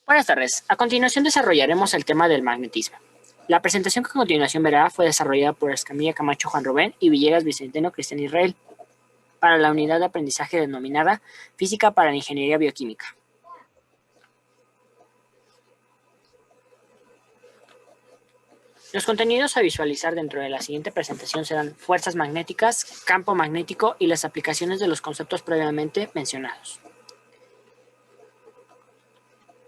Buenas tardes. A continuación desarrollaremos el tema del magnetismo. La presentación que a continuación verá fue desarrollada por Escamilla Camacho Juan Rubén y Villegas Vicenteno Cristian Israel para la unidad de aprendizaje denominada Física para la Ingeniería Bioquímica. Los contenidos a visualizar dentro de la siguiente presentación serán fuerzas magnéticas, campo magnético y las aplicaciones de los conceptos previamente mencionados.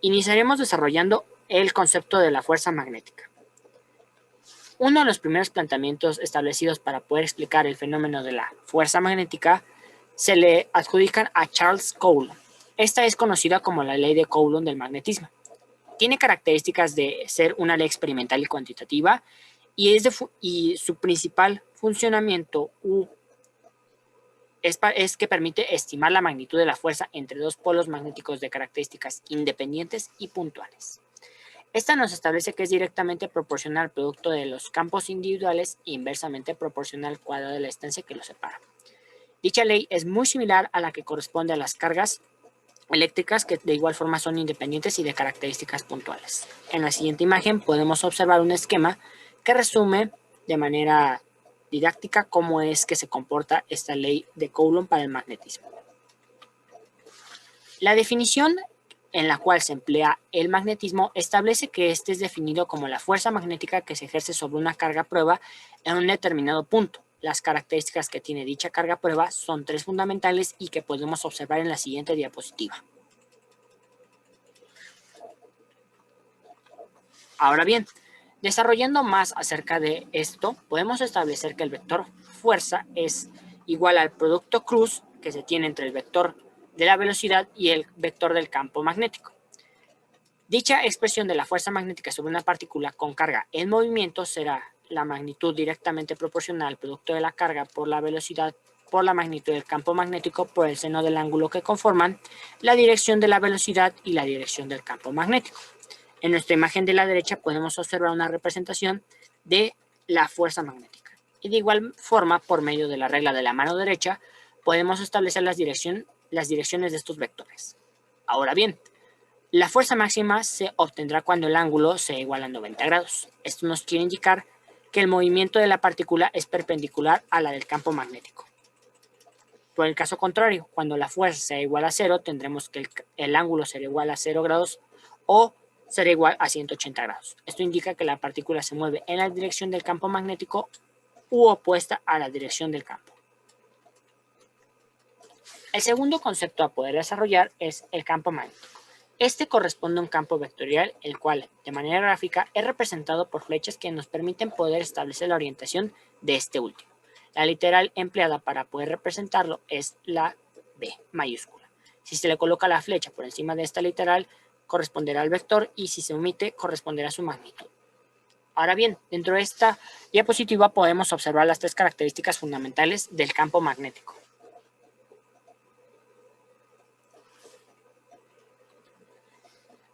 Iniciaremos desarrollando el concepto de la fuerza magnética. Uno de los primeros planteamientos establecidos para poder explicar el fenómeno de la fuerza magnética se le adjudican a Charles Coulomb. Esta es conocida como la ley de Coulomb del magnetismo. Tiene características de ser una ley experimental y cuantitativa y su principal funcionamiento es que permite estimar la magnitud de la fuerza entre dos polos magnéticos de características independientes y puntuales. Esta nos establece que es directamente proporcional al producto de los campos individuales e inversamente proporcional al cuadrado de la distancia que los separa. Dicha ley es muy similar a la que corresponde a las cargas eléctricas, que de igual forma son independientes y de características puntuales. En la siguiente imagen podemos observar un esquema que resume de manera didáctica cómo es que se comporta esta ley de Coulomb para el magnetismo. La definición en la cual se emplea el magnetismo establece que este es definido como la fuerza magnética que se ejerce sobre una carga prueba en un determinado punto. Las características que tiene dicha carga prueba son tres fundamentales y que podemos observar en la siguiente diapositiva. Ahora bien, desarrollando más acerca de esto, podemos establecer que el vector fuerza es igual al producto cruz que se tiene entre el vector de la velocidad y el vector del campo magnético. Dicha expresión de la fuerza magnética sobre una partícula con carga en movimiento será la magnitud directamente proporcional al producto de la carga por la velocidad por la magnitud del campo magnético por el seno del ángulo que conforman la dirección de la velocidad y la dirección del campo magnético. En nuestra imagen de la derecha podemos observar una representación de la fuerza magnética. Y de igual forma, por medio de la regla de la mano derecha, podemos establecer las direcciones de estos vectores. Ahora bien, la fuerza máxima se obtendrá cuando el ángulo sea igual a 90 grados. Esto nos quiere indicar que el movimiento de la partícula es perpendicular a la del campo magnético. Por el caso contrario, cuando la fuerza sea igual a 0, tendremos que el ángulo será igual a 0 grados o será igual a 180 grados. Esto indica que la partícula se mueve en la dirección del campo magnético u opuesta a la dirección del campo. El segundo concepto a poder desarrollar es el campo magnético. Este corresponde a un campo vectorial, el cual, de manera gráfica, es representado por flechas que nos permiten poder establecer la orientación de este último. La literal empleada para poder representarlo es la B mayúscula. Si se le coloca la flecha por encima de esta literal, corresponderá al vector y si se omite, corresponderá a su magnitud. Ahora bien, dentro de esta diapositiva podemos observar las tres características fundamentales del campo magnético.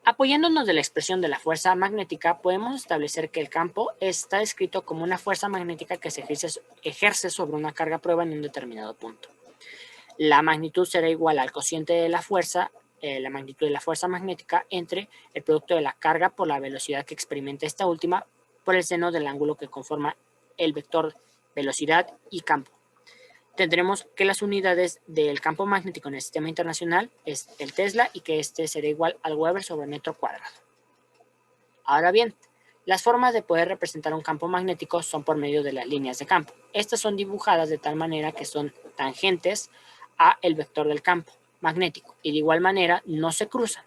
Apoyándonos de la expresión de la fuerza magnética, podemos establecer que el campo está descrito como una fuerza magnética que se ejerce sobre una carga prueba en un determinado punto. La magnitud será igual al cociente de la fuerza, la magnitud de la fuerza magnética entre el producto de la carga por la velocidad que experimenta esta última por el seno del ángulo que conforma el vector velocidad y campo. Tendremos que las unidades del campo magnético en el sistema internacional es el Tesla y que este será igual al Weber sobre metro cuadrado. Ahora bien, las formas de poder representar un campo magnético son por medio de las líneas de campo. Estas son dibujadas de tal manera que son tangentes a el vector del campo magnético y de igual manera no se cruzan.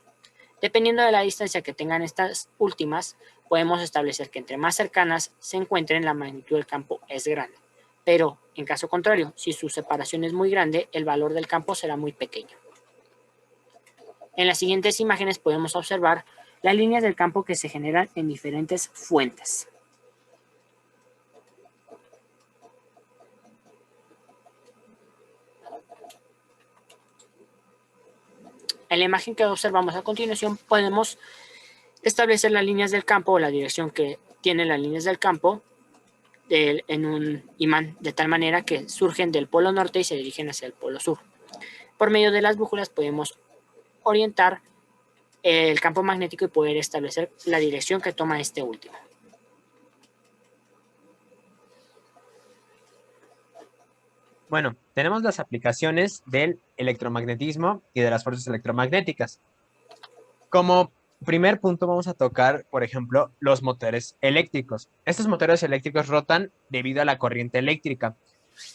Dependiendo de la distancia que tengan estas últimas, podemos establecer que entre más cercanas se encuentren, la magnitud del campo es grande. Pero, en caso contrario, si su separación es muy grande, el valor del campo será muy pequeño. En las siguientes imágenes podemos observar las líneas del campo que se generan en diferentes fuentes. En la imagen que observamos a continuación podemos establecer las líneas del campo o la dirección que tienen las líneas del campo en un imán, de tal manera que surgen del polo norte y se dirigen hacia el polo sur. Por medio de las brújulas podemos orientar el campo magnético y poder establecer la dirección que toma este último. Bueno, tenemos las aplicaciones del electromagnetismo y de las fuerzas electromagnéticas. Como primer punto vamos a tocar, por ejemplo, los motores eléctricos. Estos motores eléctricos rotan debido a la corriente eléctrica.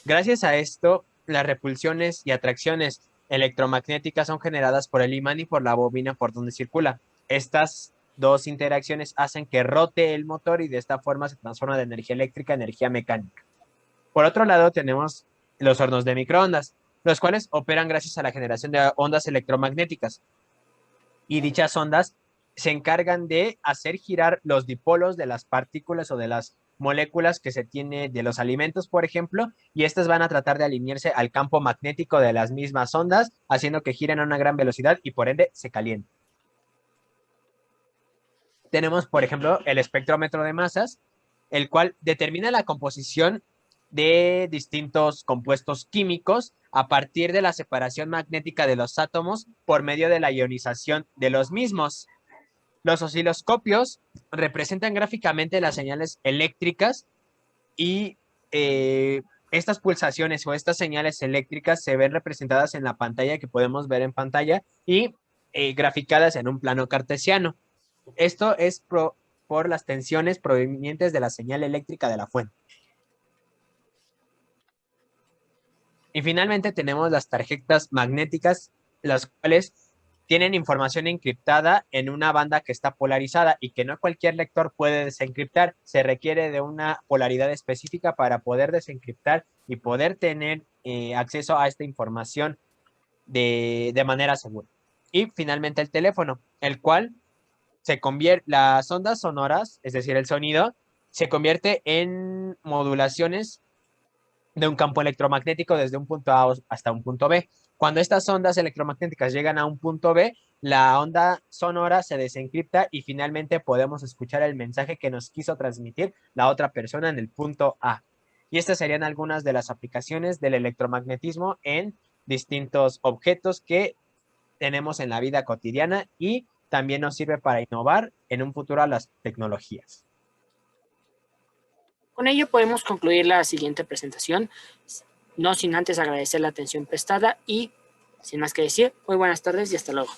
Gracias a esto, las repulsiones y atracciones electromagnéticas son generadas por el imán y por la bobina por donde circula. Estas dos interacciones hacen que rote el motor y de esta forma se transforma de energía eléctrica a energía mecánica. Por otro lado, tenemos los hornos de microondas, los cuales operan gracias a la generación de ondas electromagnéticas. Y dichas ondas se encargan de hacer girar los dipolos de las partículas o de las moléculas que se tiene de los alimentos, por ejemplo, y estas van a tratar de alinearse al campo magnético de las mismas ondas, haciendo que giren a una gran velocidad y por ende se calienten. Tenemos, por ejemplo, el espectrómetro de masas, el cual determina la composición de distintos compuestos químicos a partir de la separación magnética de los átomos por medio de la ionización de los mismos. Los osciloscopios representan gráficamente las señales eléctricas y estas pulsaciones o estas señales eléctricas se ven representadas en la pantalla que podemos ver en pantalla y graficadas en un plano cartesiano. Esto es por las tensiones provenientes de la señal eléctrica de la fuente. Y finalmente tenemos las tarjetas magnéticas, las cuales tienen información encriptada en una banda que está polarizada y que no cualquier lector puede desencriptar. Se requiere de una polaridad específica para poder desencriptar y poder tener acceso a esta información de manera segura. Y finalmente el teléfono, el cual se convierte, las ondas sonoras, es decir, el sonido, se convierte en modulaciones de un campo electromagnético desde un punto A hasta un punto B. Cuando estas ondas electromagnéticas llegan a un punto B, la onda sonora se desencripta y finalmente podemos escuchar el mensaje que nos quiso transmitir la otra persona en el punto A. Y estas serían algunas de las aplicaciones del electromagnetismo en distintos objetos que tenemos en la vida cotidiana y también nos sirve para innovar en un futuro a las tecnologías. Con ello podemos concluir la siguiente presentación, no sin antes agradecer la atención prestada y, sin más que decir, muy buenas tardes y hasta luego.